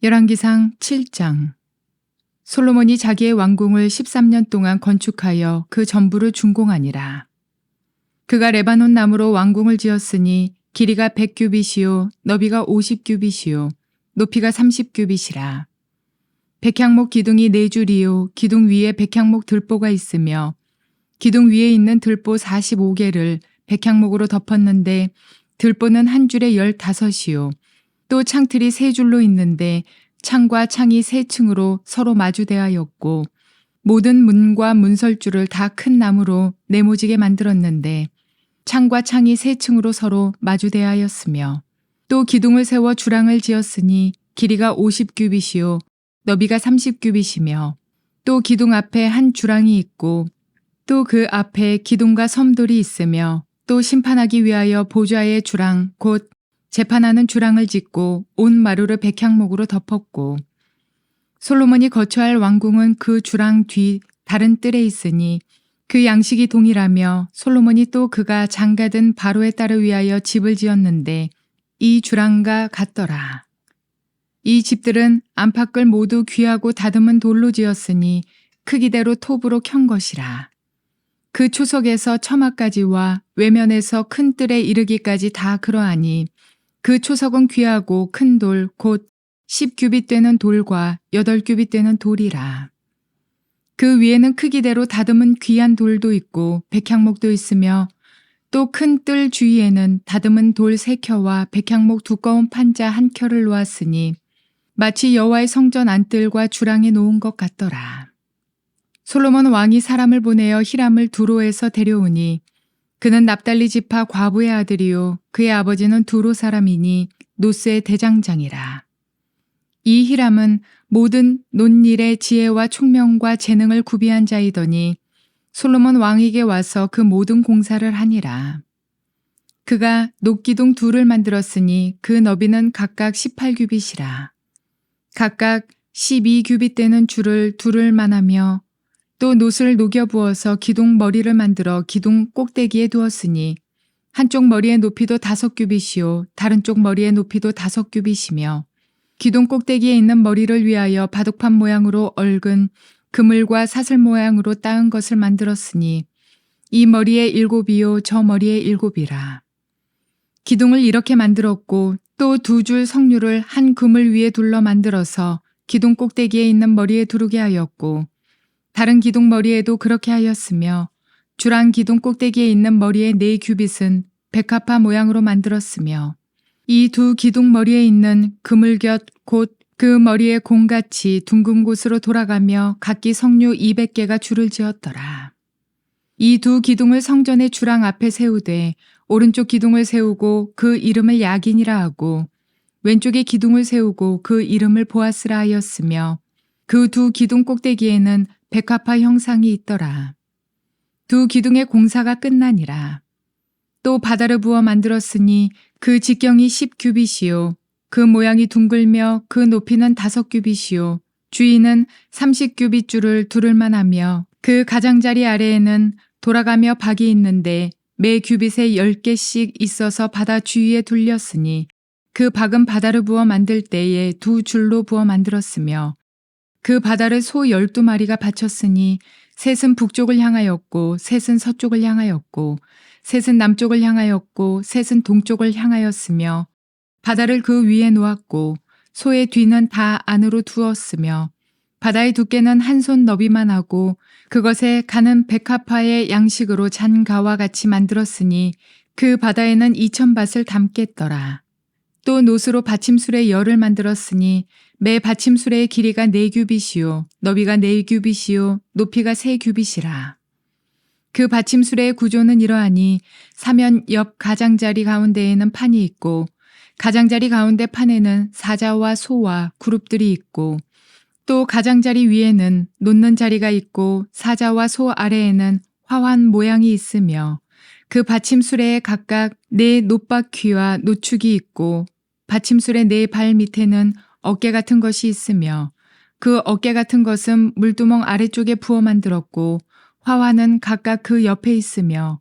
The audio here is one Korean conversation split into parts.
열왕기상 7장. 솔로몬이 자기의 왕궁을 13년 동안 건축하여 그 전부를 준공하니라. 그가 레바논 나무로 왕궁을 지었으니 길이가 100규빗이요 너비가 50규빗이요 높이가 30규빗이라. 백향목 기둥이 4줄이요 기둥 위에 백향목 들보가 있으며 기둥 위에 있는 들보 45개를 백향목으로 덮었는데 들보는 한 줄에 15이요 또 창틀이 3줄로 있는데 창과 창이 3층으로 서로 마주대하였고 모든 문과 문설주를 다 큰 나무로 네모지게 만들었는데 창과 창이 3층으로 서로 마주대하였으며 또 기둥을 세워 주랑을 지었으니 길이가 50규빗이요 너비가 30규빗이며 또 기둥 앞에 한 주랑이 있고 또 그 앞에 기둥과 섬돌이 있으며 또 심판하기 위하여 보좌의 주랑 곧 재판하는 주랑을 짓고 온 마루를 백향목으로 덮었고 솔로몬이 거처할 왕궁은 그 주랑 뒤 다른 뜰에 있으니 그 양식이 동일하며 솔로몬이 또 그가 장가든 바로의 딸을 위하여 집을 지었는데 이 주랑과 같더라. 이 집들은 안팎을 모두 귀하고 다듬은 돌로 지었으니 크기대로 톱으로 켠 것이라. 그 초석에서 처마까지와 외면에서 큰 뜰에 이르기까지 다 그러하니 그 초석은 귀하고 큰 돌 곧 10규빗 되는 돌과 8규빗 되는 돌이라. 그 위에는 크기대로 다듬은 귀한 돌도 있고 백향목도 있으며 또 큰 뜰 주위에는 다듬은 돌 3켜와 백향목 두꺼운 판자 1켜를 놓았으니 마치 여호와의 성전 안뜰과 주랑에 놓은 것 같더라. 솔로몬 왕이 사람을 보내어 히람을 두로에서 데려오니 그는 납달리 지파 과부의 아들이요 그의 아버지는 두로 사람이니 노스의 대장장이라. 이 히람은 모든 논일의 지혜와 총명과 재능을 구비한 자이더니 솔로몬 왕에게 와서 그 모든 공사를 하니라. 그가 녹기둥 둘을 만들었으니 그 너비는 각각 18규빗이라. 각각 12규빗 되는 줄을 두를 만하며 또 놋을 녹여 부어서 기둥 머리를 만들어 기둥 꼭대기에 두었으니 한쪽 머리의 높이도 5규빗이요 다른 쪽 머리의 높이도 5규빗이며 기둥 꼭대기에 있는 머리를 위하여 바둑판 모양으로 얽은 그물과 사슬 모양으로 따은 것을 만들었으니 이 머리에 7이요 저 머리에 7이라. 기둥을 이렇게 만들었고 또 2줄 석류를 한 그물 위에 둘러 만들어서 기둥 꼭대기에 있는 머리에 두르게 하였고 다른 기둥 머리에도 그렇게 하였으며 주랑 기둥 꼭대기에 있는 머리의 4규빗은 백합화 모양으로 만들었으며 이 2 기둥 머리에 있는 그물곁 곧 그 머리의 공같이 둥근 곳으로 돌아가며 각기 석류 200개가 줄을 지었더라. 이 2 기둥을 성전의 주랑 앞에 세우되 오른쪽 기둥을 세우고 그 이름을 야긴이라 하고 왼쪽에 기둥을 세우고 그 이름을 보아스라 하였으며 그 2 기둥 꼭대기에는 백합화 형상이 있더라. 2 기둥의 공사가 끝나니라. 또 바다를 부어 만들었으니 그 직경이 10규빗이요 그 모양이 둥글며 그 높이는 5규빗이요 주위는 30규빗 줄을 두를만 하며 그 가장자리 아래에는 돌아가며 박이 있는데 매 규빗에 10개씩 있어서 바다 주위에 둘렸으니 그 박은 바다를 부어 만들 때에 2 줄로 부어 만들었으며 그 바다를 소 12마리가 바쳤으니 셋은 북쪽을 향하였고 셋은 서쪽을 향하였고 셋은 남쪽을 향하였고 셋은 동쪽을 향하였으며 바다를 그 위에 놓았고 소의 뒤는 다 안으로 두었으며 바다의 두께는 한 손 너비만 하고 그것에 가는 백합화의 양식으로 잔가와 같이 만들었으니 그 바다에는 2000밭을 담겠더라. 또 놋으로 받침술의 열을 만들었으니 매 받침술의 길이가 4규빗이요 너비가 4규빗이요 높이가 3규빗이라. 그 받침술의 구조는 이러하니 사면 옆 가장자리 가운데에는 판이 있고 가장자리 가운데 판에는 사자와 소와 그룹들이 있고 또 가장자리 위에는 놓는 자리가 있고 사자와 소 아래에는 화환 모양이 있으며 그 받침술에 각각 4 놋바퀴와 노축이 있고 받침술의 4발 밑에는 어깨 같은 것이 있으며 그 어깨 같은 것은 물두멍 아래쪽에 부어 만들었고 화환은 각각 그 옆에 있으며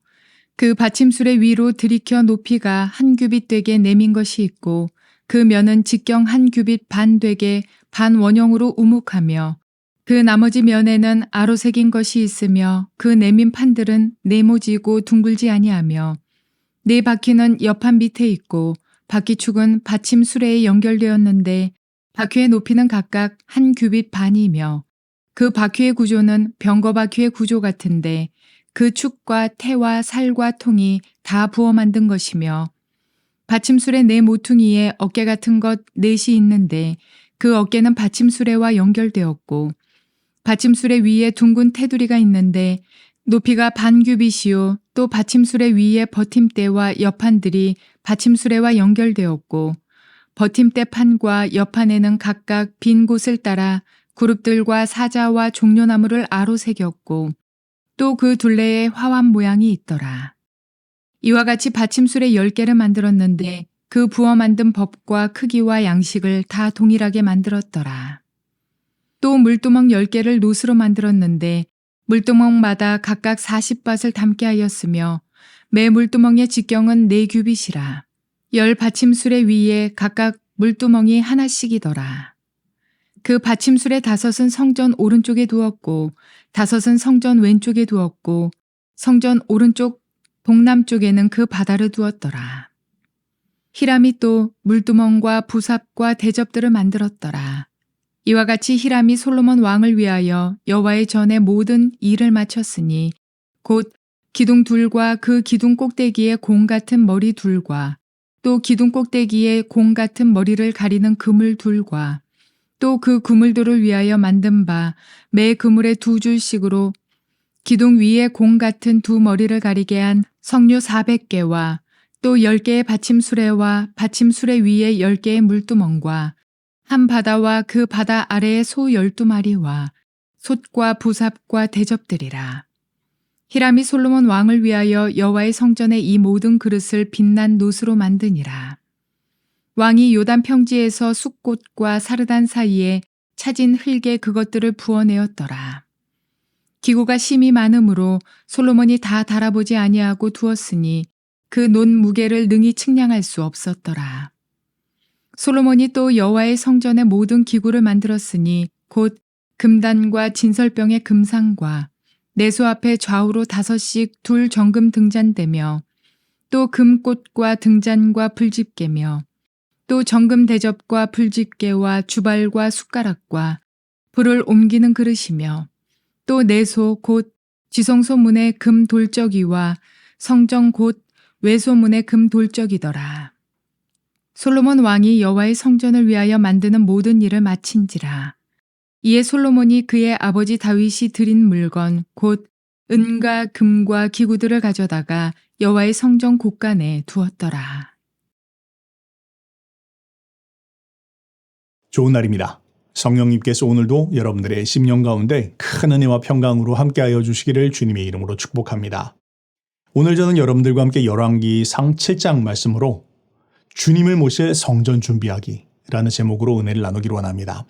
그 받침술의 위로 들이켜 높이가 1규빗 되게 내민 것이 있고 그 면은 직경 한 규빗 반 되게 반 원형으로 우묵하며 그 나머지 면에는 아로 새긴 것이 있으며 그 내민 판들은 네모지고 둥글지 아니하며 네 바퀴는 옆판 밑에 있고 바퀴축은 받침 수레에 연결되었는데 바퀴의 높이는 각각 한 규빗 반이며 그 바퀴의 구조는 병거 바퀴의 구조 같은데 그 축과 태와 살과 통이 다 부어 만든 것이며 받침술의 네 모퉁이에 어깨 같은 것 넷이 있는데 그 어깨는 받침수레와 연결되었고 받침수레 위에 둥근 테두리가 있는데 높이가 반 규빗이요 또 받침수레 위에 버팀대와 옆판들이 받침수레와 연결되었고 버팀대 판과 옆판에는 각각 빈 곳을 따라 그룹들과 사자와 종려나무를 아로 새겼고 또 그 둘레에 화환 모양이 있더라. 이와 같이 받침술에 10개를 만들었는데 그 부어 만든 법과 크기와 양식을 다 동일하게 만들었더라. 또 물두멍 10개를 노스로 만들었는데 물두멍마다 각각 40밭을 담게 하였으며 매 물두멍의 직경은 4규빗이라. 10 받침술의 위에 각각 물두멍이 하나씩이더라. 그 받침술의 5은 성전 오른쪽에 두었고 5은 성전 왼쪽에 두었고 성전 오른쪽 동남쪽에는 그 바다를 두었더라. 히람이 또 물두멍과 부삽과 대접들을 만들었더라. 이와 같이 히람이 솔로몬 왕을 위하여 여호와의 전에 모든 일을 마쳤으니 곧 기둥 둘과 그 기둥 꼭대기에 공 같은 머리 둘과 또 기둥 꼭대기에 공 같은 머리를 가리는 그물 둘과 또 그 그물들을 위하여 만든 바 매 그물에 2줄씩으로 기둥 위에 공 같은 2 머리를 가리게 한 석류 400개와 또 10개의 받침수레와 받침수레 위에 10개의 물두멍과 한 바다와 그 바다 아래에 소 12마리와 솥과 부삽과 대접들이라. 히람이 솔로몬 왕을 위하여 여호와의 성전에 이 모든 그릇을 빛난 노스로 만드니라. 왕이 요단 평지에서 숫꽃과 사르단 사이에 차진 흙에 그것들을 부어내었더라. 기구가 심이 많으므로 솔로몬이 다 달아보지 아니하고 두었으니 그 논 무게를 능히 측량할 수 없었더라. 솔로몬이 또 여호와의 성전의 모든 기구를 만들었으니 곧 금단과 진설병의 금상과 내소 앞에 좌우로 5씩 둘 정금 등잔대며 또 금꽃과 등잔과 불집게며 또 정금 대접과 불집게와 주발과 숟가락과 불을 옮기는 그릇이며 또 내소 곧 지성소 문의 금 돌적이와 성정 곧 외소문의 금 돌적이더라. 솔로몬 왕이 여호와의 성전을 위하여 만드는 모든 일을 마친지라. 이에 솔로몬이 그의 아버지 다윗이 드린 물건 곧 은과 금과 기구들을 가져다가 여호와의 성전 곳간에 두었더라. 좋은 날입니다. 성령님께서 오늘도 여러분들의 심령 가운데 큰 은혜와 평강으로 함께하여 주시기를 주님의 이름으로 축복합니다. 오늘 저는 여러분들과 함께 열왕기상 7장 말씀으로 주님을 모실 성전 준비하기라는 제목으로 은혜를 나누기를 원합니다.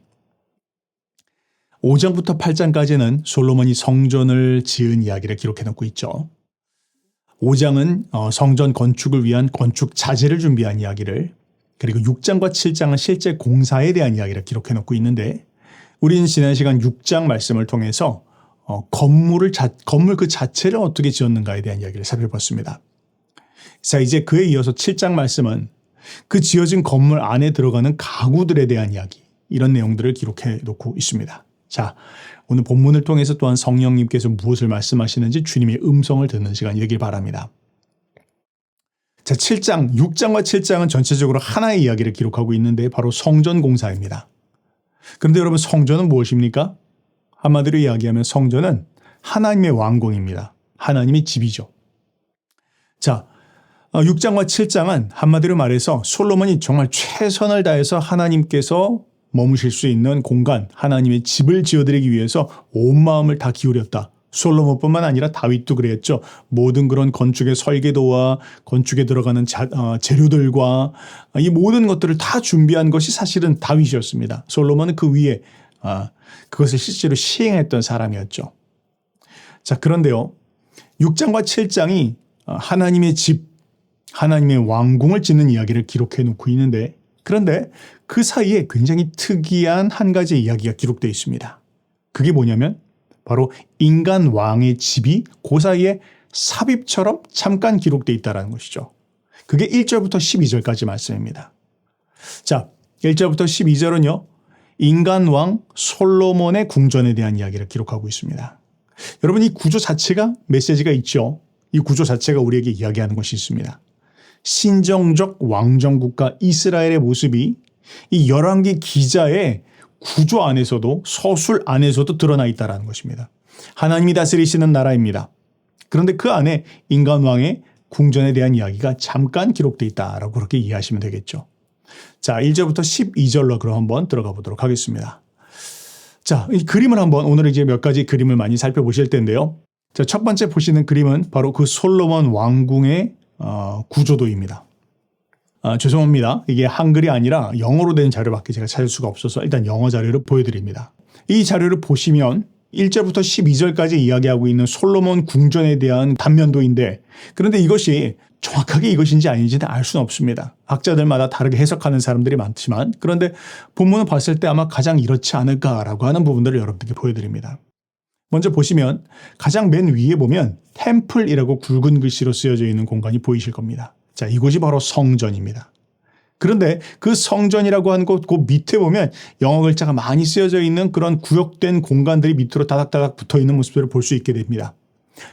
5장부터 8장까지는 솔로몬이 성전을 지은 이야기를 기록해 놓고 있죠. 5장은 성전 건축을 위한 건축 자재를 준비한 이야기를, 그리고 6장과 7장은 실제 공사에 대한 이야기를 기록해 놓고 있는데, 우리는 지난 시간 6장 말씀을 통해서 건물 그 자체를 어떻게 지었는가에 대한 이야기를 살펴봤습니다. 자, 이제 그에 이어서 7장 말씀은 그 지어진 건물 안에 들어가는 가구들에 대한 이야기, 이런 내용들을 기록해 놓고 있습니다. 자, 오늘 본문을 통해서 또한 성령님께서 무엇을 말씀하시는지 주님의 음성을 듣는 시간 되길 바랍니다. 자, 6장과 7장은 전체적으로 하나의 이야기를 기록하고 있는데 바로 성전 공사입니다. 그런데 여러분, 성전은 무엇입니까? 한마디로 이야기하면 성전은 하나님의 왕궁입니다. 하나님의 집이죠. 자, 6장과 7장은 한마디로 말해서 솔로몬이 정말 최선을 다해서 하나님께서 머무실 수 있는 공간, 하나님의 집을 지어드리기 위해서 온 마음을 다 기울였다. 솔로몬뿐만 아니라 다윗도 그랬죠. 모든 그런 건축의 설계도와 건축에 들어가는 재료들과 이 모든 것들을 다 준비한 것이 사실은 다윗이었습니다. 솔로몬은 그 위에 그것을 실제로 시행했던 사람이었죠. 자, 그런데요, 6장과 7장이 하나님의 집, 하나님의 왕궁을 짓는 이야기를 기록해 놓고 있는데, 그런데 그 사이에 굉장히 특이한 한 가지 이야기가 기록되어 있습니다. 그게 뭐냐면 바로 인간 왕의 집이 그 사이에 삽입처럼 잠깐 기록되어 있다는 것이죠. 그게 1절부터 12절까지 말씀입니다. 자, 1절부터 12절은요. 인간 왕 솔로몬의 궁전에 대한 이야기를 기록하고 있습니다. 여러분, 이 구조 자체가 메시지가 있죠. 이 구조 자체가 우리에게 이야기하는 것이 있습니다. 신정적 왕정국가 이스라엘의 모습이 이 열왕기 기자의 구조 안에서도 서술 안에서도 드러나 있다는 것입니다. 하나님이 다스리시는 나라입니다. 그런데 그 안에 인간 왕의 궁전에 대한 이야기가 잠깐 기록되어 있다라고 그렇게 이해하시면 되겠죠. 자, 1절부터 12절로 그럼 한번 들어가 보도록 하겠습니다. 자, 이 그림을 한번 오늘 이제 몇 가지 그림을 많이 살펴보실 텐데요. 자, 첫 번째 보시는 그림은 바로 그 솔로몬 왕궁의 구조도입니다. 죄송합니다. 이게 한글이 아니라 영어로 된 자료밖에 제가 찾을 수가 없어서 일단 영어 자료를 보여드립니다. 이 자료를 보시면 1절부터 12절까지 이야기하고 있는 솔로몬 궁전에 대한 단면도인데, 그런데 이것이 정확하게 이것인지 아닌지는 알 수는 없습니다. 학자들마다 다르게 해석하는 사람들이 많지만, 그런데 본문을 봤을 때 아마 가장 이렇지 않을까라고 하는 부분들을 여러분들께 보여드립니다. 먼저 보시면 가장 맨 위에 보면 템플이라고 굵은 글씨로 쓰여져 있는 공간이 보이실 겁니다. 자, 이곳이 바로 성전입니다. 그런데 그 성전이라고 하는 곳, 그 밑에 보면 영어 글자가 많이 쓰여져 있는 그런 구역된 공간들이 밑으로 다닥다닥 붙어 있는 모습들을 볼 수 있게 됩니다.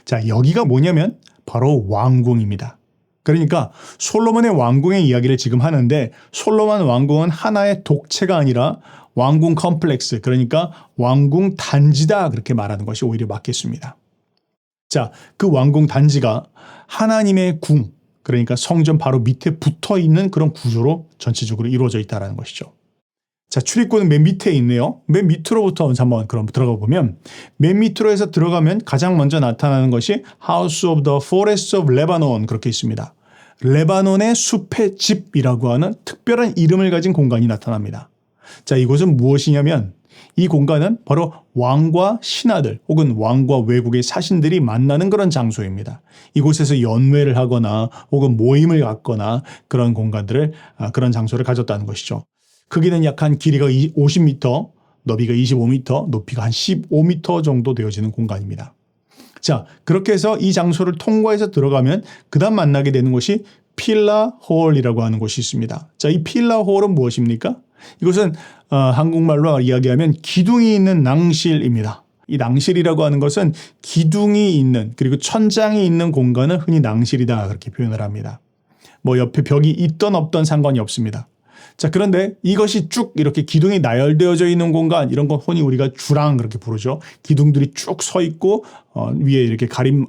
자, 여기가 뭐냐면 바로 왕궁입니다. 그러니까 솔로몬의 왕궁의 이야기를 지금 하는데, 솔로몬 왕궁은 하나의 독채가 아니라 왕궁 컴플렉스, 그러니까 왕궁 단지다, 그렇게 말하는 것이 오히려 맞겠습니다. 자, 그 왕궁 단지가 하나님의 궁, 그러니까 성전 바로 밑에 붙어 있는 그런 구조로 전체적으로 이루어져 있다는 것이죠. 자, 출입구는 맨 밑에 있네요. 맨 밑으로부터 한번 그럼 들어가 보면, 맨 밑으로 해서 들어가면 가장 먼저 나타나는 것이 House of the Forest of Lebanon, 그렇게 있습니다. 레바논의 숲의 집이라고 하는 특별한 이름을 가진 공간이 나타납니다. 자, 이곳은 무엇이냐면 이 공간은 바로 왕과 신하들 혹은 왕과 외국의 사신들이 만나는 그런 장소입니다. 이곳에서 연회를 하거나 혹은 모임을 갖거나 그런 공간들을, 그런 장소를 가졌다는 것이죠. 크기는 약 한 길이가 50m, 너비가 25m, 높이가 한 15m 정도 되어지는 공간입니다. 자, 그렇게 해서 이 장소를 통과해서 들어가면 그 다음 만나게 되는 곳이 필라 홀이라고 하는 곳이 있습니다. 자, 이 필라 홀은 무엇입니까? 이것은 한국말로 이야기하면 기둥이 있는 낭실입니다. 이 낭실이라고 하는 것은 기둥이 있는, 그리고 천장이 있는 공간을 흔히 낭실이다, 그렇게 표현을 합니다. 뭐 옆에 벽이 있던 없던 상관이 없습니다. 자, 그런데 이것이 쭉 이렇게 기둥이 나열되어져 있는 공간, 이런 건 흔히 우리가 주랑 그렇게 부르죠. 기둥들이 쭉 서 있고 위에 이렇게 가림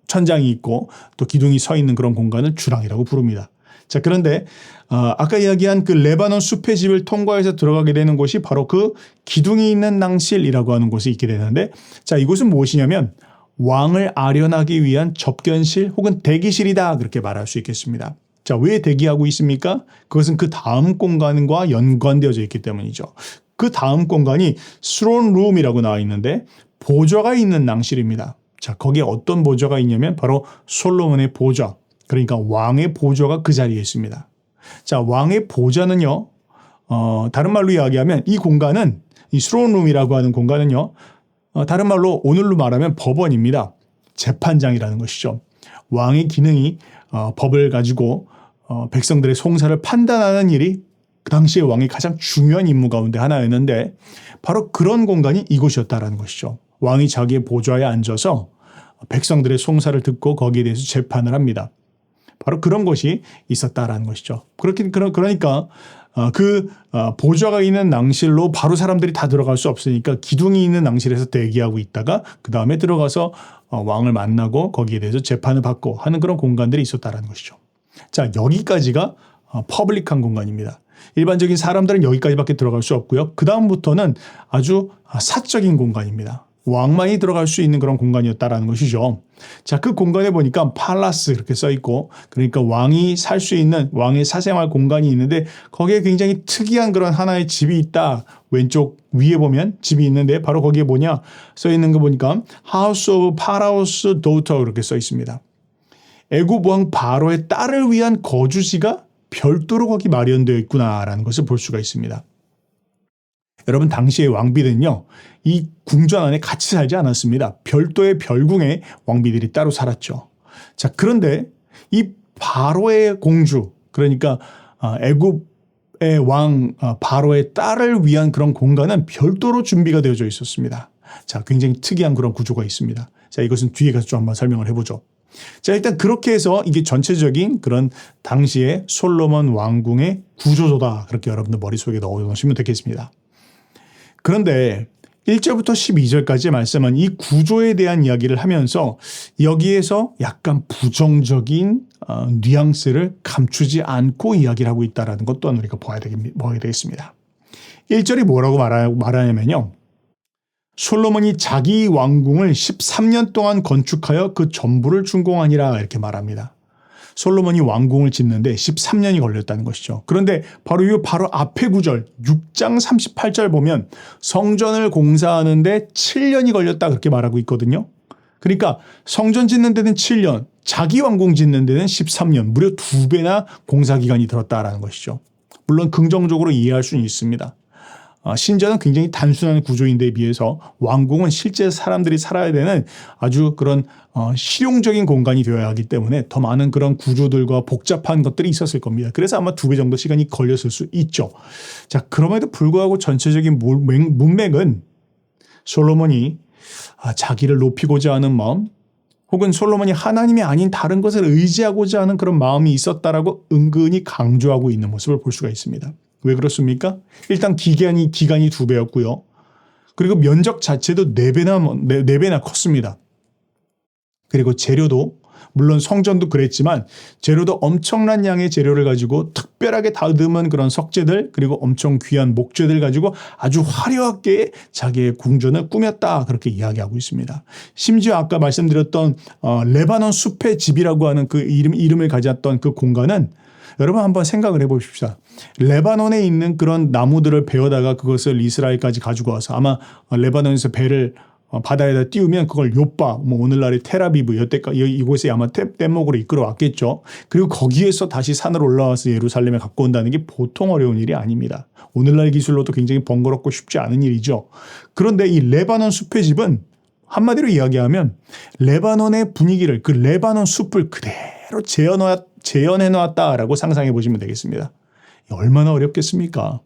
천장이 있고 또 기둥이 서 있는 그런 공간을 주랑이라고 부릅니다. 자, 그런데 아까 이야기한 그 레바논 숲의 집을 통과해서 들어가게 되는 곳이 바로 그 기둥이 있는 낭실이라고 하는 곳이 있게 되는데, 자, 이곳은 무엇이냐면 왕을 아련하기 위한 접견실 혹은 대기실이다, 그렇게 말할 수 있겠습니다. 자, 왜 대기하고 있습니까? 그것은 그 다음 공간과 연관되어져 있기 때문이죠. 그 다음 공간이 스론 룸이라고 나와 있는데 보좌가 있는 낭실입니다. 자, 거기에 어떤 보좌가 있냐면 바로 솔로몬의 보좌, 그러니까 왕의 보좌가 그 자리에 있습니다. 자, 왕의 보좌는요, 다른 말로 이야기하면 이 공간은, 이 스론 룸이라고 하는 공간은요, 다른 말로 오늘로 말하면 법원입니다. 재판장이라는 것이죠. 왕의 기능이 법을 가지고 백성들의 송사를 판단하는 일이 그 당시에 왕의 가장 중요한 임무 가운데 하나였는데, 바로 그런 공간이 이곳이었다라는 것이죠. 왕이 자기의 보좌에 앉아서 백성들의 송사를 듣고 거기에 대해서 재판을 합니다. 바로 그런 것이 있었다라는 것이죠. 그러니까 그 보좌가 있는 낭실로 바로 사람들이 다 들어갈 수 없으니까 기둥이 있는 낭실에서 대기하고 있다가 그 다음에 들어가서 왕을 만나고 거기에 대해서 재판을 받고 하는 그런 공간들이 있었다라는 것이죠. 자, 여기까지가 퍼블릭한 공간입니다. 일반적인 사람들은 여기까지밖에 들어갈 수 없고요. 그 다음부터는 아주 사적인 공간입니다. 왕만이 들어갈 수 있는 그런 공간이었다라는 것이죠. 자, 그 공간에 보니까 팔라스 이렇게 써 있고, 그러니까 왕이 살 수 있는 왕의 사생활 공간이 있는데 거기에 굉장히 특이한 그런 하나의 집이 있다. 왼쪽 위에 보면 집이 있는데 바로 거기에 뭐냐 써 있는 거 보니까 House of Pharaoh's Daughter 그렇게 써 있습니다. 애굽 왕 바로의 딸을 위한 거주지가 별도로 거기 마련되어 있구나라는 것을 볼 수가 있습니다. 여러분, 당시의 왕비는요, 이 궁전 안에 같이 살지 않았습니다. 별도의 별궁에 왕비들이 따로 살았죠. 자, 그런데 이 바로의 공주, 그러니까 애굽의 왕 바로의 딸을 위한 그런 공간은 별도로 준비가 되어져 있었습니다. 자, 굉장히 특이한 그런 구조가 있습니다. 자, 이것은 뒤에 가서 좀 한번 설명을 해보죠. 자, 일단 그렇게 해서 이게 전체적인 그런 당시의 솔로몬 왕궁의 구조조다. 그렇게 여러분들 머릿속에 넣어놓으시면 되겠습니다. 그런데 1절부터 12절까지의 말씀은 이 구조에 대한 이야기를 하면서 여기에서 약간 부정적인 뉘앙스를 감추지 않고 이야기를 하고 있다는 것 또한 우리가 봐야 되겠습니다. 1절이 뭐라고 말하냐면요. 솔로몬이 자기 왕궁을 13년 동안 건축하여 그 전부를 준공하니라 이렇게 말합니다. 솔로몬이 왕궁을 짓는데 13년이 걸렸다는 것이죠. 그런데 바로 앞에 구절 6장 38절 보면 성전을 공사하는데 7년이 걸렸다 그렇게 말하고 있거든요. 그러니까 성전 짓는 데는 7년, 자기 왕궁 짓는 데는 13년, 무려 2배나 공사 기간이 들었다라는 것이죠. 물론 긍정적으로 이해할 수는 있습니다. 신전은 굉장히 단순한 구조인데 비해서 왕궁은 실제 사람들이 살아야 되는 아주 그런 실용적인 공간이 되어야 하기 때문에 더 많은 그런 구조들과 복잡한 것들이 있었을 겁니다. 그래서 아마 2배 정도 시간이 걸렸을 수 있죠. 자, 그럼에도 불구하고 전체적인 문맥은 솔로몬이 자기를 높이고자 하는 마음, 혹은 솔로몬이 하나님이 아닌 다른 것을 의지하고자 하는 그런 마음이 있었다라고 은근히 강조하고 있는 모습을 볼 수가 있습니다. 왜 그렇습니까? 일단 기간이 2배였고요. 그리고 면적 자체도 4배나 컸습니다. 그리고 재료도 물론 성전도 그랬지만 재료도 엄청난 양의 재료를 가지고 특별하게 다듬은 그런 석재들 그리고 엄청 귀한 목재들 가지고 아주 화려하게 자기의 궁전을 꾸몄다 그렇게 이야기하고 있습니다. 심지어 아까 말씀드렸던 레바논 숲의 집이라고 하는 그 이름을 가졌던 그 공간은 여러분 한번 생각을 해보십시다. 레바논에 있는 그런 나무들을 베어다가 그것을 이스라엘까지 가지고 와서 아마 레바논에서 배를 바다에다 띄우면 그걸 요빠, 오늘날의 테라비브, 이곳에 아마 뗏목으로 이끌어 왔겠죠. 그리고 거기에서 다시 산으로 올라와서 예루살렘에 갖고 온다는 게 보통 어려운 일이 아닙니다. 오늘날 기술로도 굉장히 번거롭고 쉽지 않은 일이죠. 그런데 이 레바논 숲의 집은 한마디로 이야기하면 레바논의 분위기를 그 레바논 숲을 그대로 재현해 놨다라고 상상해 보시면 되겠습니다. 얼마나 어렵겠습니까?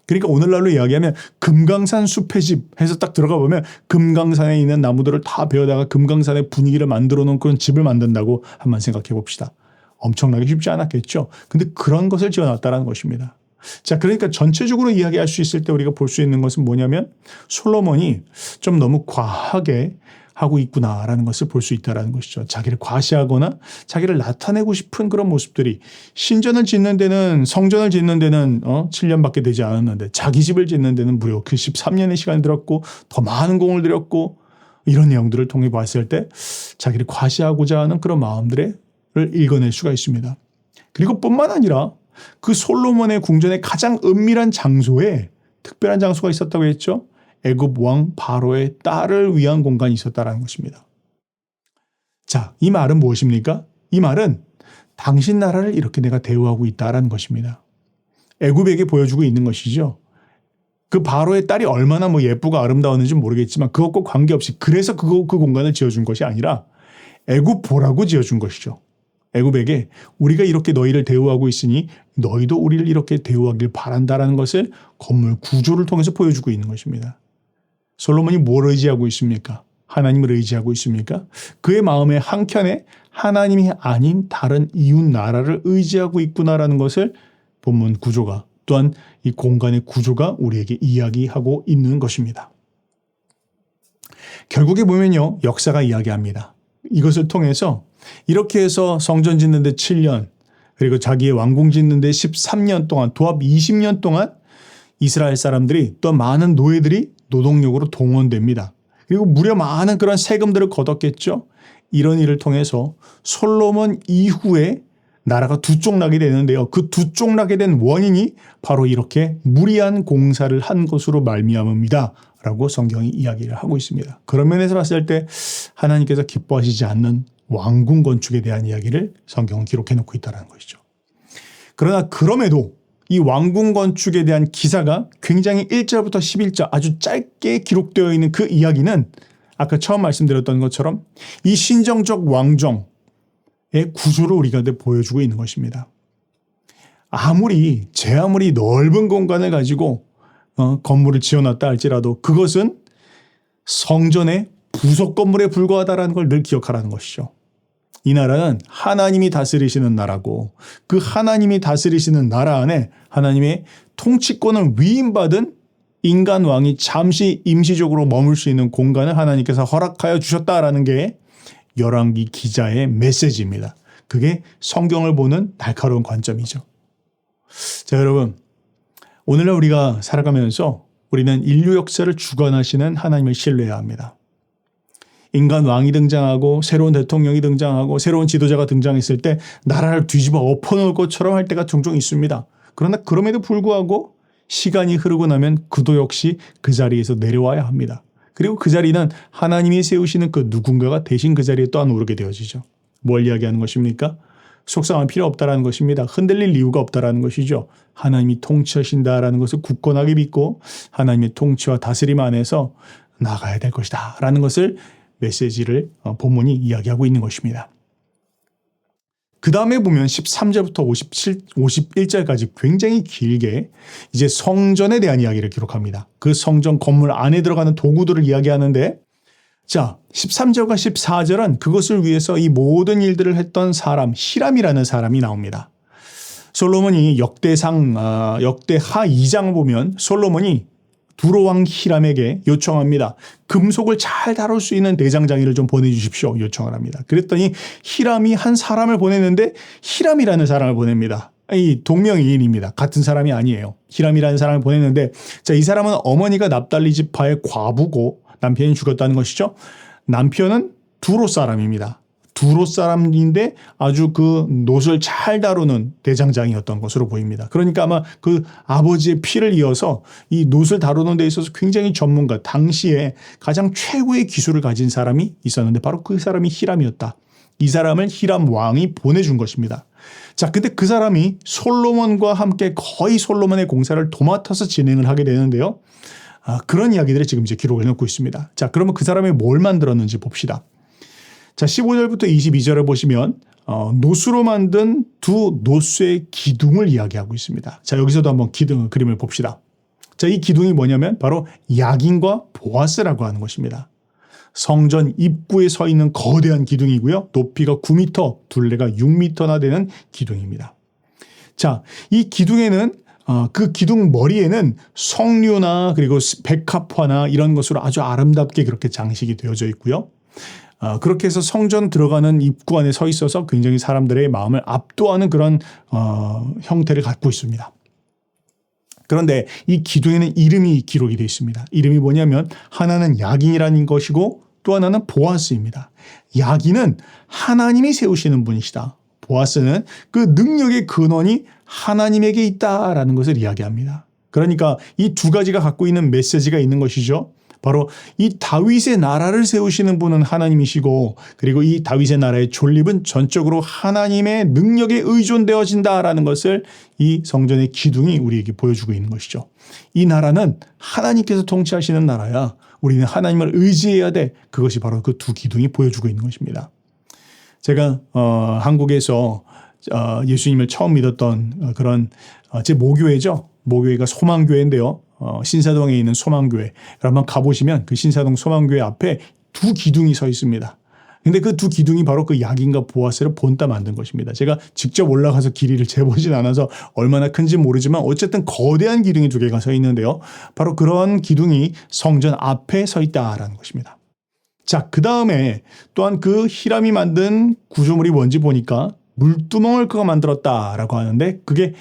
그러니까 오늘날로 이야기하면 금강산 숲의 집 해서 딱 들어가 보면 금강산에 있는 나무들을 다 베어다가 금강산의 분위기를 만들어 놓은 그런 집을 만든다고 한번 생각해 봅시다. 엄청나게 쉽지 않았겠죠. 근데 그런 것을 지어놨다는 것입니다. 자, 그러니까 전체적으로 이야기할 수 있을 때 우리가 볼 수 있는 것은 뭐냐면 솔로몬이 좀 너무 과하게 하고 있구나라는 것을 볼 수 있다는 것이죠. 자기를 과시하거나 자기를 나타내고 싶은 그런 모습들이 성전을 짓는 데는 7년밖에 되지 않았는데 자기 집을 짓는 데는 무려 그 13년의 시간이 들었고 더 많은 공을 들였고 이런 내용들을 통해 봤을 때 자기를 과시하고자 하는 그런 마음들을 읽어낼 수가 있습니다. 그리고 뿐만 아니라 그 솔로몬의 궁전의 가장 은밀한 장소에 특별한 장소가 있었다고 했죠. 애굽 왕 바로의 딸을 위한 공간이 있었다는 것입니다. 자, 이 말은 무엇입니까? 이 말은 당신 나라를 이렇게 내가 대우하고 있다라는 것입니다. 애굽에게 보여주고 있는 것이죠. 그 바로의 딸이 얼마나 예쁘고 아름다웠는지 모르겠지만 그것과 관계없이 그래서 그 공간을 지어준 것이 아니라 애굽 보라고 지어준 것이죠. 애굽에게 우리가 이렇게 너희를 대우하고 있으니 너희도 우리를 이렇게 대우하길 바란다라는 것을 건물 구조를 통해서 보여주고 있는 것입니다. 솔로몬이 뭘 의지하고 있습니까? 하나님을 의지하고 있습니까? 그의 마음의 한켠에 하나님이 아닌 다른 이웃 나라를 의지하고 있구나라는 것을 본문 구조가 또한 이 공간의 구조가 우리에게 이야기하고 있는 것입니다. 결국에 보면요. 역사가 이야기합니다. 이것을 통해서 이렇게 해서 성전 짓는데 7년 그리고 자기의 왕궁 짓는데 13년 동안 도합 20년 동안 이스라엘 사람들이 또 많은 노예들이 노동력으로 동원됩니다. 그리고 무려 많은 그런 세금들을 걷었겠죠. 이런 일을 통해서 솔로몬 이후에 나라가 두 쪽 나게 되는데요. 그 두 쪽 나게 된 원인이 바로 이렇게 무리한 공사를 한 것으로 말미암습니다. 라고 성경이 이야기를 하고 있습니다. 그런 면에서 봤을 때 하나님께서 기뻐하시지 않는 왕궁 건축에 대한 이야기를 성경은 기록해 놓고 있다는 것이죠. 그러나 그럼에도 이 왕궁 건축에 대한 기사가 굉장히 1절부터 11절 아주 짧게 기록되어 있는 그 이야기는 아까 처음 말씀드렸던 것처럼 이 신정적 왕정의 구조를 우리가 보여주고 있는 것입니다. 아무리 넓은 공간을 가지고 건물을 지어놨다 할지라도 그것은 성전의 부속 건물에 불과하다는 걸 늘 기억하라는 것이죠. 이 나라는 하나님이 다스리시는 나라고 그 하나님이 다스리시는 나라 안에 하나님의 통치권을 위임받은 인간 왕이 잠시 임시적으로 머물 수 있는 공간을 하나님께서 허락하여 주셨다라는 게 열왕기 기자의 메시지입니다. 그게 성경을 보는 날카로운 관점이죠. 자, 여러분, 오늘날 우리가 살아가면서 우리는 인류 역사를 주관하시는 하나님을 신뢰해야 합니다. 인간 왕이 등장하고 새로운 대통령이 등장하고 새로운 지도자가 등장했을 때 나라를 뒤집어 엎어놓을 것처럼 할 때가 종종 있습니다. 그러나 그럼에도 불구하고 시간이 흐르고 나면 그도 역시 그 자리에서 내려와야 합니다. 그리고 그 자리는 하나님이 세우시는 그 누군가가 대신 그 자리에 떠오르게 되어지죠. 뭘 이야기하는 것입니까? 속상할 필요 없다라는 것입니다. 흔들릴 이유가 없다라는 것이죠. 하나님이 통치하신다라는 것을 굳건하게 믿고 하나님의 통치와 다스림 안에서 나가야 될 것이다 라는 것을 메시지를 본문이 이야기하고 있는 것입니다. 그 다음에 보면 13절부터 51절까지 굉장히 길게 이제 성전에 대한 이야기를 기록합니다. 그 성전 건물 안에 들어가는 도구들을 이야기하는데 자, 13절과 14절은 그것을 위해서 이 모든 일들을 했던 사람, 히람이라는 사람이 나옵니다. 솔로몬이 역대하 2장을 보면 솔로몬이 두로왕 히람에게 요청합니다. 금속을 잘 다룰 수 있는 대장장이를 좀 보내주십시오. 요청을 합니다. 그랬더니 히람이 한 사람을 보냈는데 히람이라는 사람을 보냅니다. 이 동명이인입니다. 같은 사람이 아니에요. 히람이라는 사람을 보냈는데 자, 이 사람은 어머니가 납달리 지파의 과부고 남편이 죽었다는 것이죠. 남편은 두로 사람입니다. 두로 사람인데 아주 그 놋을 잘 다루는 대장장이었던 것으로 보입니다. 그러니까 아마 그 아버지의 피를 이어서 이 놋을 다루는 데 있어서 굉장히 전문가, 당시에 가장 최고의 기술을 가진 사람이 있었는데 바로 그 사람이 히람이었다. 이 사람을 히람 왕이 보내준 것입니다. 자, 근데 그 사람이 솔로몬과 함께 거의 솔로몬의 공사를 도맡아서 진행을 하게 되는데요. 그런 이야기들이 지금 이제 기록을 해놓고 있습니다. 자, 그러면 그 사람이 뭘 만들었는지 봅시다. 자, 15절부터 22절을 보시면 놋으로 만든 두 놋의 기둥을 이야기하고 있습니다. 자, 여기서도 한번 그림을 봅시다. 자, 이 기둥이 뭐냐면 바로 야긴과 보아스라고 하는 것입니다. 성전 입구에 서 있는 거대한 기둥이고요. 높이가 9m, 둘레가 6m나 되는 기둥입니다. 자, 이 기둥에는 그 기둥 머리에는 석류나 그리고 백합화나 이런 것으로 아주 아름답게 그렇게 장식이 되어져 있고요. 그렇게 해서 성전 들어가는 입구 안에 서 있어서 굉장히 사람들의 마음을 압도하는 그런 형태를 갖고 있습니다. 그런데 이 기둥에는 이름이 기록이 되어 있습니다. 이름이 뭐냐면 하나는 야긴이라는 것이고 또 하나는 보아스입니다. 야긴은 하나님이 세우시는 분이시다. 보아스는 그 능력의 근원이 하나님에게 있다라는 것을 이야기합니다. 그러니까 이 두 가지가 갖고 있는 메시지가 있는 것이죠. 바로 이 다윗의 나라를 세우시는 분은 하나님이시고 그리고 이 다윗의 나라의 존립은 전적으로 하나님의 능력에 의존되어진다라는 것을 이 성전의 기둥이 우리에게 보여주고 있는 것이죠. 이 나라는 하나님께서 통치하시는 나라야. 우리는 하나님을 의지해야 돼. 그것이 바로 그 두 기둥이 보여주고 있는 것입니다. 제가 한국에서 예수님을 처음 믿었던 그런 제 모교회죠. 모교회가 소망교회인데요. 신사동에 있는 소망교회. 한번 가보시면 그 신사동 소망교회 앞에 두 기둥이 서 있습니다. 근데 그 두 기둥이 바로 그 야긴과 보아스를 본따 만든 것입니다. 제가 직접 올라가서 길이를 재보진 않아서 얼마나 큰지 모르지만 어쨌든 거대한 기둥이 두 개가 서 있는데요. 바로 그런 기둥이 성전 앞에 서 있다라는 것입니다. 자, 그 다음에 또한 그 히람이 만든 구조물이 뭔지 보니까 물두멍을 그가 만들었다라고 하는데 그게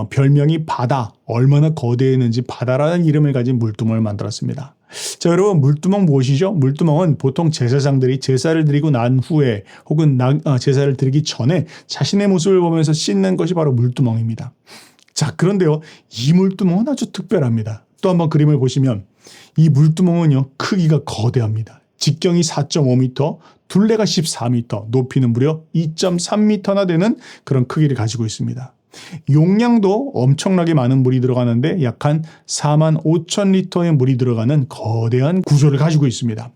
별명이 바다, 얼마나 거대했는지 바다라는 이름을 가진 물두멍을 만들었습니다. 자, 여러분, 물두멍 무엇이죠? 물두멍은 보통 제사장들이 제사를 드리고 난 후에 혹은 제사를 드리기 전에 자신의 모습을 보면서 씻는 것이 바로 물두멍입니다. 자, 그런데요, 이 물두멍은 아주 특별합니다. 또 한번 그림을 보시면 이 물두멍은요, 크기가 거대합니다. 직경이 4.5m, 둘레가 14m, 높이는 무려 2.3m나 되는 그런 크기를 가지고 있습니다. 용량도 엄청나게 많은 물이 들어가는데 약 한 4만 5천 리터의 물이 들어가는 거대한 구조를 가지고 있습니다.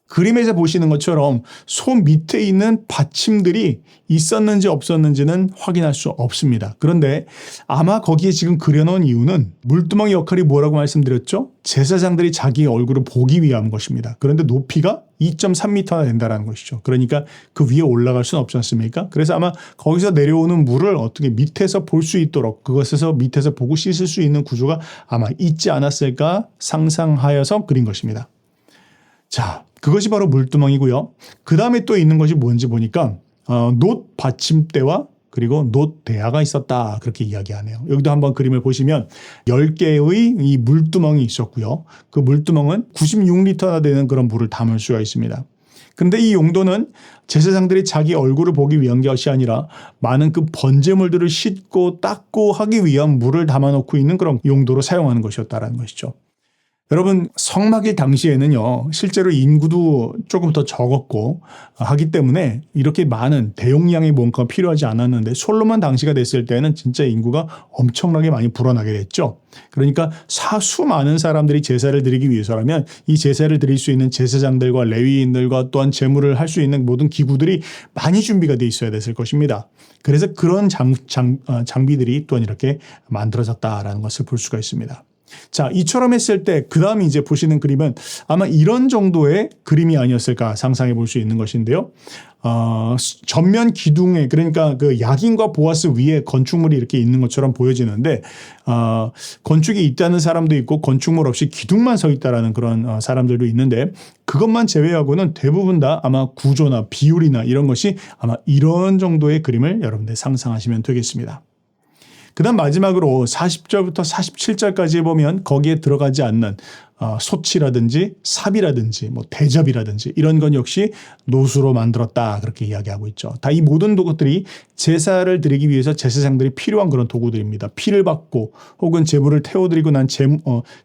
그림에서 보시는 것처럼 소 밑에 있는 받침들이 있었는지 없었는지는 확인할 수 없습니다. 그런데 아마 거기에 지금 그려놓은 이유는 물두멍의 역할이 뭐라고 말씀드렸죠? 제사장들이 자기의 얼굴을 보기 위한 것입니다. 그런데 높이가 2.3m나 된다는 것이죠. 그러니까 그 위에 올라갈 수는 없지 않습니까? 그래서 아마 거기서 내려오는 물을 어떻게 밑에서 볼 수 있도록 그것에서 밑에서 보고 씻을 수 있는 구조가 아마 있지 않았을까 상상하여서 그린 것입니다. 자, 그것이 바로 물두멍이고요. 그 다음에 또 있는 것이 뭔지 보니까 놋 받침대와 그리고 놋 대야가 있었다 그렇게 이야기하네요. 여기도 한번 그림을 보시면 10개의 이 물두멍이 있었고요. 그 물두멍은 96리터나 되는 그런 물을 담을 수가 있습니다. 근데 이 용도는 제사장들이 자기 얼굴을 보기 위한 것이 아니라 많은 그 번제물들을 씻고 닦고 하기 위한 물을 담아놓고 있는 그런 용도로 사용하는 것이었다는 것이죠. 여러분, 성막일 당시에는요, 실제로 인구도 조금 더 적었고 하기 때문에 이렇게 많은 대용량의 뭔가가 필요하지 않았는데 솔로몬 당시가 됐을 때는 진짜 인구가 엄청나게 많이 불어나게 됐죠. 그러니까 수많은 사람들이 제사를 드리기 위해서라면 이 제사를 드릴 수 있는 제사장들과 레위인들과 또한 제물을 할 수 있는 모든 기구들이 많이 준비가 돼 있어야 됐을 것입니다. 그래서 그런 장비들이 또한 이렇게 만들어졌다라는 것을 볼 수가 있습니다. 자, 이처럼 했을 때 그 다음에 이제 보시는 그림은 아마 이런 정도의 그림이 아니었을까 상상해 볼 수 있는 것인데요. 전면 기둥에 그러니까 그 야긴과 보아스 위에 건축물이 이렇게 있는 것처럼 보여지는데 건축이 있다는 사람도 있고 건축물 없이 기둥만 서 있다라는 그런 사람들도 있는데 그것만 제외하고는 대부분 다 아마 구조나 비율이나 이런 것이 아마 이런 정도의 그림을 여러분들 상상하시면 되겠습니다. 그 다음 마지막으로 40절부터 47절까지 보면 거기에 들어가지 않는 소치라든지 삽이라든지 뭐 대접이라든지 이런 건 역시 노수로 만들었다 그렇게 이야기하고 있죠. 다 이 모든 도구들이 제사를 드리기 위해서 제사장들이 필요한 그런 도구들입니다. 피를 받고 혹은 제물을 태워드리고 난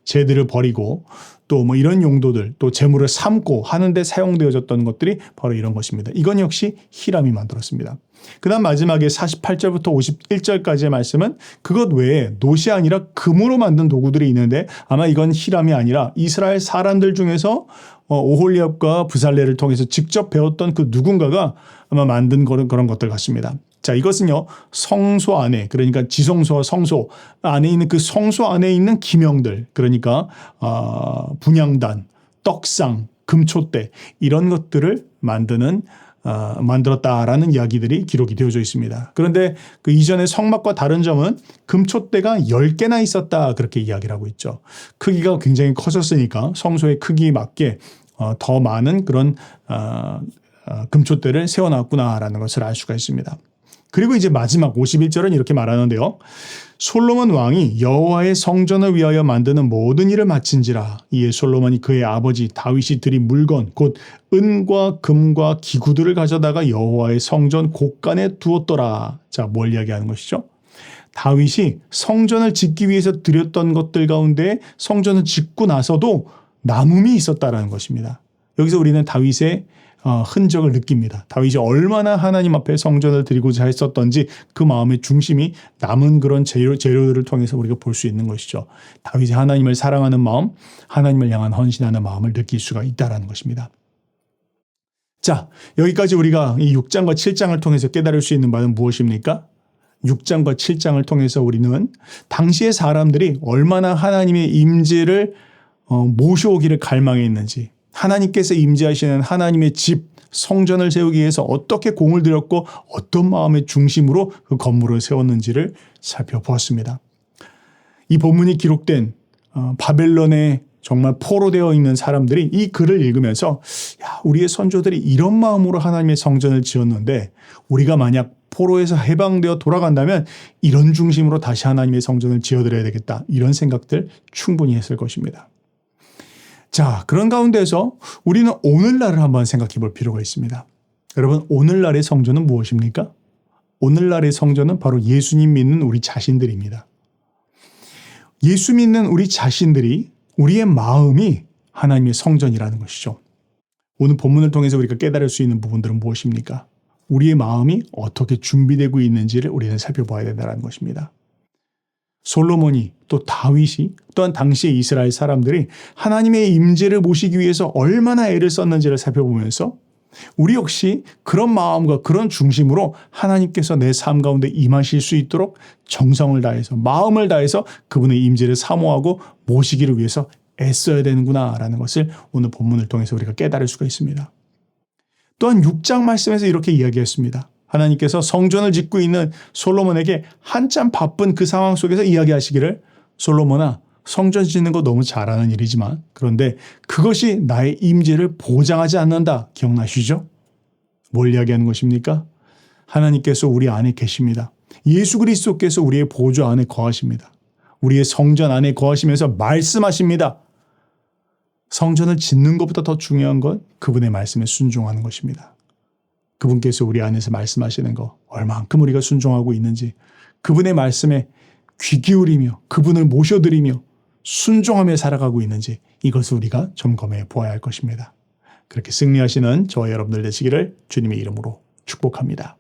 제들을 버리고 또 뭐 이런 용도들 또 제물을 삶고 하는데 사용되어졌던 것들이 바로 이런 것입니다. 이건 역시 히람이 만들었습니다. 그 다음 마지막에 48절부터 51절까지의 말씀은 그것 외에 놋이 아니라 금으로 만든 도구들이 있는데 아마 이건 히람이 아니라 이스라엘 사람들 중에서 오홀리압과 부살레를 통해서 직접 배웠던 그 누군가가 아마 만든 그런 것들 같습니다. 자, 이것은요, 성소 안에, 그러니까 지성소와 성소 안에 있는 그 성소 안에 있는 기명들, 그러니까, 분향단, 떡상, 금촛대, 이런 것들을 만들었다라는 이야기들이 기록이 되어져 있습니다. 그런데 그 이전의 성막과 다른 점은 금촛대가 10개나 있었다, 그렇게 이야기를 하고 있죠. 크기가 굉장히 커졌으니까 성소의 크기에 맞게 더 많은 그런, 금촛대를 세워놨구나라는 것을 알 수가 있습니다. 그리고 이제 마지막 51절은 이렇게 말하는데요. 솔로몬 왕이 여호와의 성전을 위하여 만드는 모든 일을 마친지라. 이에 솔로몬이 그의 아버지 다윗이 드린 물건 곧 은과 금과 기구들을 가져다가 여호와의 성전 곳간에 두었더라. 자, 뭘 이야기하는 것이죠? 다윗이 성전을 짓기 위해서 드렸던 것들 가운데 성전을 짓고 나서도 남음이 있었다라는 것입니다. 여기서 우리는 다윗의 흔적을 느낍니다. 다윗이 얼마나 하나님 앞에 성전을 드리고자 했었던지 그 마음의 중심이 남은 그런 재료들을 통해서 우리가 볼 수 있는 것이죠. 다윗이 하나님을 사랑하는 마음, 하나님을 향한 헌신하는 마음을 느낄 수가 있다는 것입니다. 자, 여기까지 우리가 이 6장과 7장을 통해서 깨달을 수 있는 바는 무엇입니까? 6장과 7장을 통해서 우리는 당시의 사람들이 얼마나 하나님의 임재를 모셔오기를 갈망했는지, 하나님께서 임재하시는 하나님의 집, 성전을 세우기 위해서 어떻게 공을 들였고 어떤 마음의 중심으로 그 건물을 세웠는지를 살펴보았습니다. 이 본문이 기록된 바벨론에 정말 포로되어 있는 사람들이 이 글을 읽으면서 야, 우리의 선조들이 이런 마음으로 하나님의 성전을 지었는데 우리가 만약 포로에서 해방되어 돌아간다면 이런 중심으로 다시 하나님의 성전을 지어드려야 되겠다. 이런 생각들 충분히 했을 것입니다. 자, 그런 가운데서 우리는 오늘날을 한번 생각해 볼 필요가 있습니다. 여러분, 오늘날의 성전은 무엇입니까? 오늘날의 성전은 바로 예수님 믿는 우리 자신들입니다. 예수 믿는 우리 자신들이 우리의 마음이 하나님의 성전이라는 것이죠. 오늘 본문을 통해서 우리가 깨달을 수 있는 부분들은 무엇입니까? 우리의 마음이 어떻게 준비되고 있는지를 우리는 살펴봐야 된다는 것입니다. 솔로몬이 또 다윗이 또한 당시의 이스라엘 사람들이 하나님의 임재를 모시기 위해서 얼마나 애를 썼는지를 살펴보면서 우리 역시 그런 마음과 그런 중심으로 하나님께서 내 삶 가운데 임하실 수 있도록 정성을 다해서 마음을 다해서 그분의 임재를 사모하고 모시기를 위해서 애써야 되는구나라는 것을 오늘 본문을 통해서 우리가 깨달을 수가 있습니다. 또한 6장 말씀에서 이렇게 이야기했습니다. 하나님께서 성전을 짓고 있는 솔로몬에게 한참 바쁜 그 상황 속에서 이야기하시기를 솔로몬아, 성전 짓는 거 너무 잘하는 일이지만 그런데 그것이 나의 임재를 보장하지 않는다. 기억나시죠? 뭘 이야기하는 것입니까? 하나님께서 우리 안에 계십니다. 예수 그리스도께서 우리의 보좌 안에 거하십니다. 우리의 성전 안에 거하시면서 말씀하십니다. 성전을 짓는 것보다 더 중요한 건 그분의 말씀에 순종하는 것입니다. 그분께서 우리 안에서 말씀하시는 거 얼만큼 우리가 순종하고 있는지 그분의 말씀에 귀 기울이며 그분을 모셔드리며 순종하며 살아가고 있는지 이것을 우리가 점검해 보아야 할 것입니다. 그렇게 승리하시는 저와 여러분들 되시기를 주님의 이름으로 축복합니다.